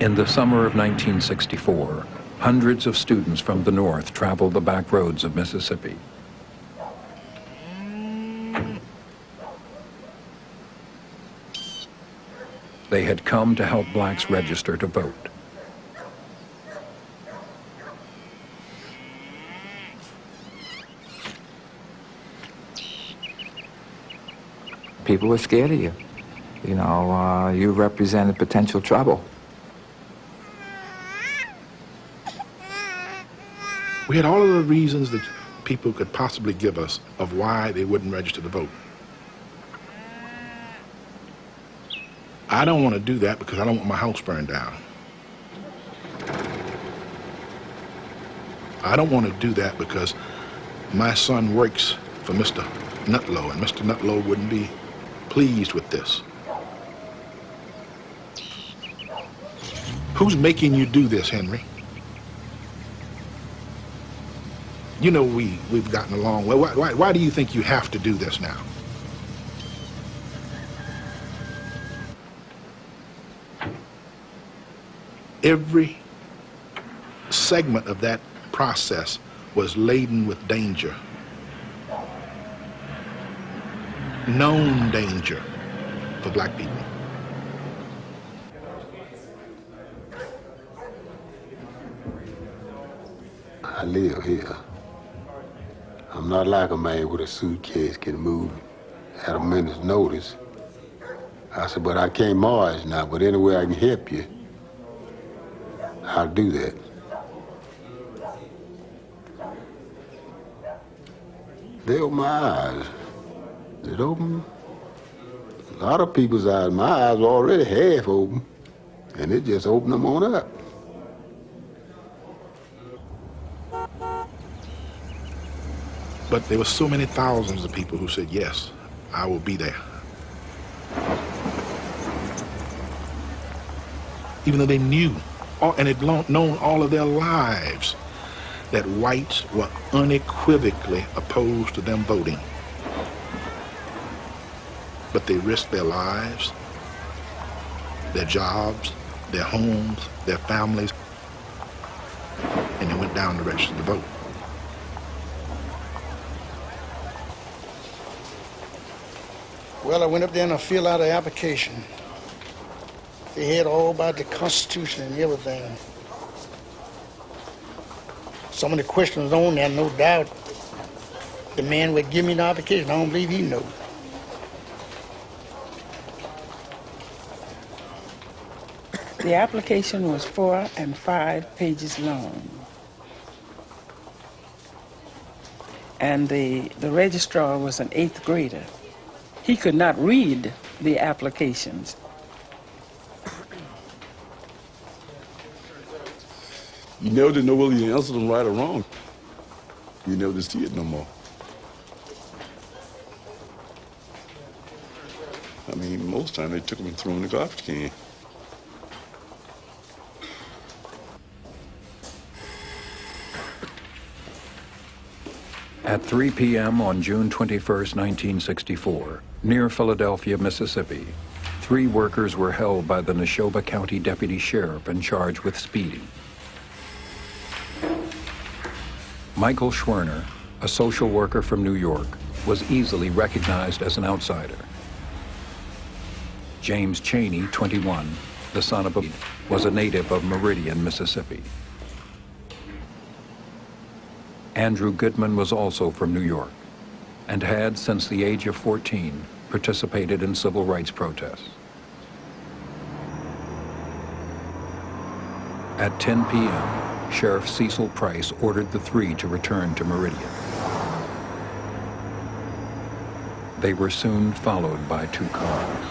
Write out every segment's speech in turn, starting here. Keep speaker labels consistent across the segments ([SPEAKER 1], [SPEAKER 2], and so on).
[SPEAKER 1] In the summer of 1964, hundreds of students from the North traveled the back roads of Mississippi. They had come to help blacks register to vote.
[SPEAKER 2] People were scared of you. You know, you represented potential trouble.
[SPEAKER 3] We had all of the reasons that people could possibly give us of why they wouldn't register to vote. I don't want to do that because I don't want my house burned down. I don't want to do that because my son works for Mr. Nutlow, and Mr. Nutlow wouldn't be pleased with this. Who's making you do this, Henry? You know we've gotten along well. Why do you think you have to do this now? Every segment of that process was laden with danger. Known danger for black people.
[SPEAKER 4] I live here. I'm not like a man with a suitcase can move at a minute's notice. I said, but I can't march now, but any way I can help you, I'll do that. They opened my eyes. It opened a lot of people's eyes. My eyes were already half open, and it just opened them on up.
[SPEAKER 3] But there were so many thousands of people who said, yes, I will be there. Even though they knew and had known all of their lives that whites were unequivocally opposed to them voting. But they risked their lives, their jobs, their homes, their families, and they went down to register to vote.
[SPEAKER 5] Well, I went up there and I filled out an application. They had all about the Constitution and everything. Some of the questions on there, no doubt, the man would give me the application. I don't believe he knows.
[SPEAKER 6] The application was 4 and 5 pages long. And the registrar was an 8th grader. He could not read the applications.
[SPEAKER 7] You never did know whether you answered them right or wrong. You never did see it no more. I mean, most time they took them and threw them in the garbage can.
[SPEAKER 1] At 3 p.m. on June 21, 1964, near Philadelphia, Mississippi, 3 workers were held by the Neshoba County Deputy Sheriff and charged with speeding. Michael Schwerner, a social worker from New York, was easily recognized as an outsider. James Cheney, 21, the son of a was a native of Meridian, Mississippi. Andrew Goodman was also from New York and had, since the age of 14, participated in civil rights protests. At 10 p.m., Sheriff Cecil Price ordered the 3 to return to Meridian. They were soon followed by 2 cars.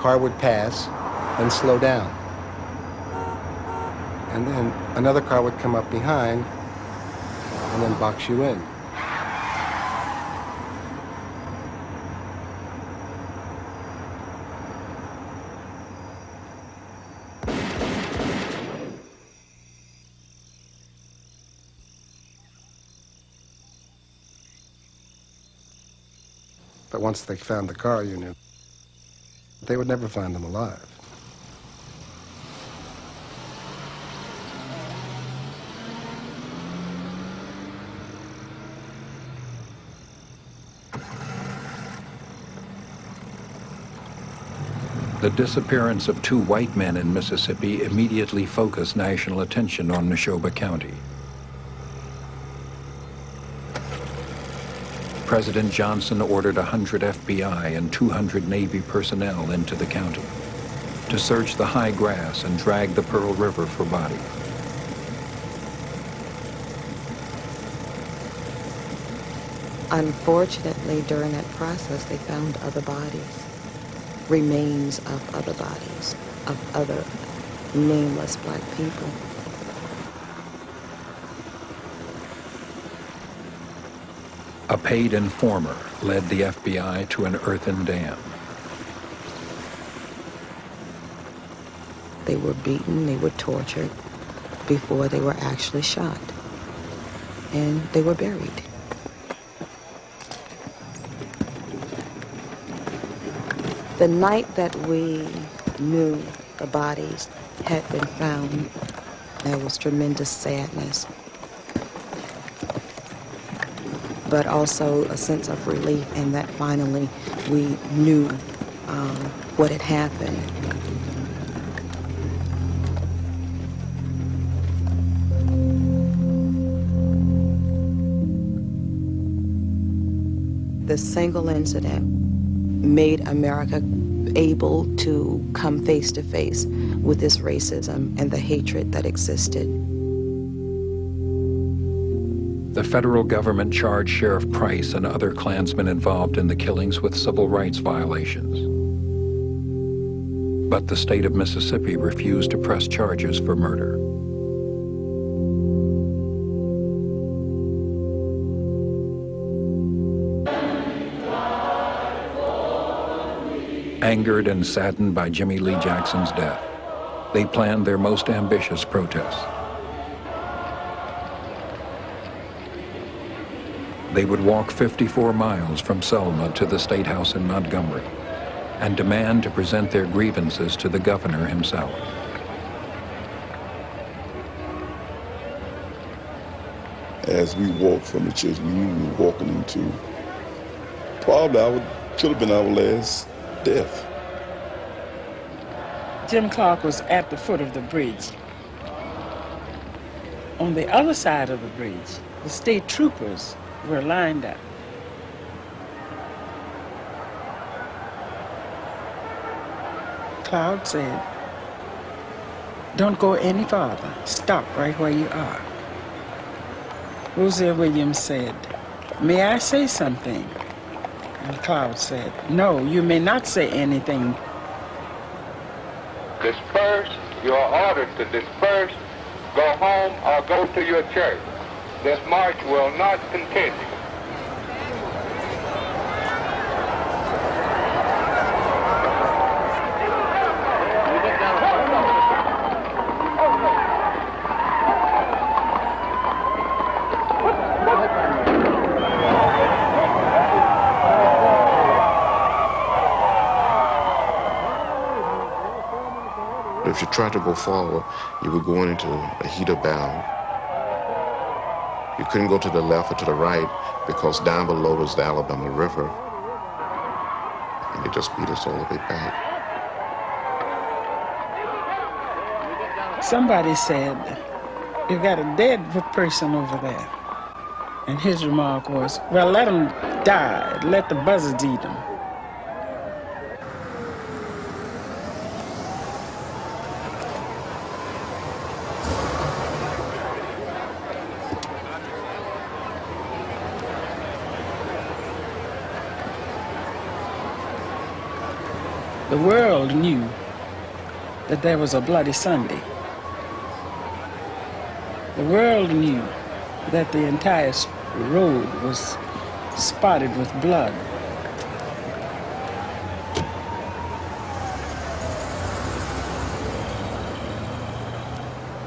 [SPEAKER 8] Car would pass, then slow down. And then another car would come up behind and then box you in. But once they found the car, you knew. They would never find them alive.
[SPEAKER 1] The disappearance of 2 white men in Mississippi immediately focused national attention on Neshoba County. President Johnson ordered 100 FBI and 200 Navy personnel into the county to search the high grass and drag the Pearl River for bodies.
[SPEAKER 9] Unfortunately, during that process, they found other bodies, remains of other bodies, of other nameless black people.
[SPEAKER 1] A paid informer led the FBI to an earthen dam.
[SPEAKER 9] They were beaten, they were tortured before they were actually shot, and they were buried. The night that we knew the bodies had been found, there was tremendous sadness, but also a sense of relief in that finally we knew what had happened. The single incident made America able to come face to face with this racism and the hatred that existed.
[SPEAKER 1] The federal government charged Sheriff Price and other Klansmen involved in the killings with civil rights violations. But the state of Mississippi refused to press charges for murder. Angered and saddened by Jimmy Lee Jackson's death, they planned their most ambitious protest. They would walk 54 miles from Selma to the State House in Montgomery and demand to present their grievances to the governor himself.
[SPEAKER 7] As we walked from the church, we knew we were walking into probably should have been our last death.
[SPEAKER 6] Jim Clark was at the foot of the bridge. On the other side of the bridge, the state troopers were lined up. Cloud said, "Don't go any farther. Stop right where you are." Rozier Williams said, "May I say something?" And Cloud said, "No, you may not say anything."
[SPEAKER 10] Disperse. You are ordered to disperse, go home, or go to your church. This march will not continue.
[SPEAKER 11] If you tried to go forward, you were going into a heat of battle. You couldn't go to the left or to the right because down below was the Alabama River. And they just beat us all the way back.
[SPEAKER 6] Somebody said, "You got a dead person over there." And his remark was, "Well, let him die. Let the buzzards eat him." The world knew that there was a bloody Sunday. The world knew that the entire road was spotted with blood.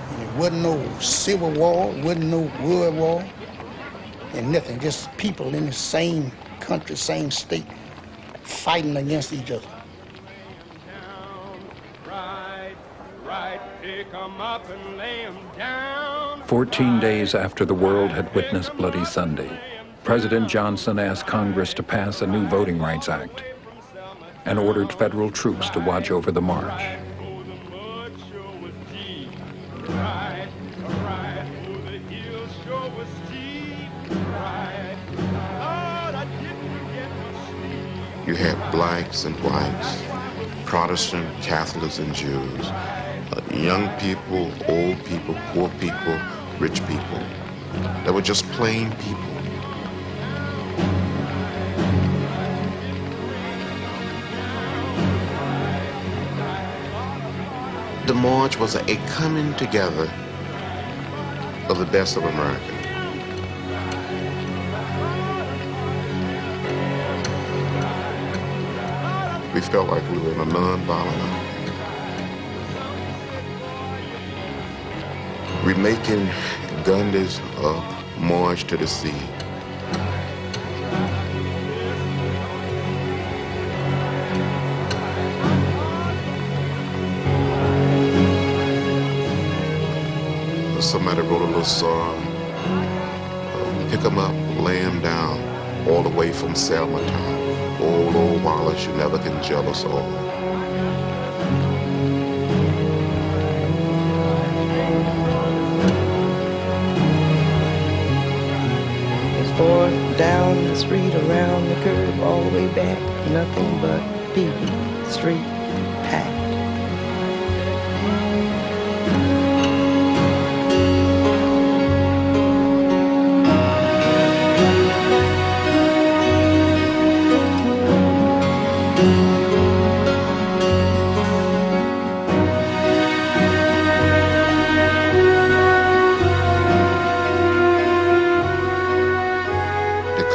[SPEAKER 5] And it wasn't no civil war, it wasn't no world war, and nothing, just people in the same country, same state, fighting against each other.
[SPEAKER 12] Pick 'em up and lay 'em down.
[SPEAKER 1] 14 days after the world had witnessed Bloody Sunday, President Johnson asked Congress to pass a new Voting Rights Act and ordered federal troops to watch over the march.
[SPEAKER 11] You had blacks and whites, Protestant, Catholics, and Jews, young people, old people, poor people, rich people. They were just plain people. The march was a coming together of the best of America. We felt like we were in a non-violent. We're making Gandhi's march to the sea. Somebody wrote a little song, pick 'em up, lay 'em down, all the way from Selma town. Old Wallace, you never can jealous of.
[SPEAKER 9] It's far down the street, around the curve, all the way back, nothing but people, street packed.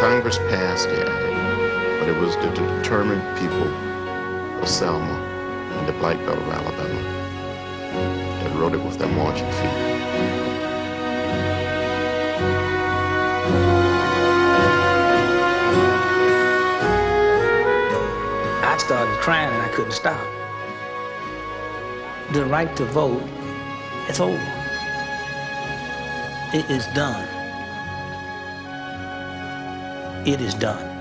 [SPEAKER 11] Congress passed the act, but it was the determined people of Selma and the Black Belt of Alabama that wrote it with their marching feet.
[SPEAKER 13] I started crying and I couldn't stop. The right to vote, it's over. It is done. It is done.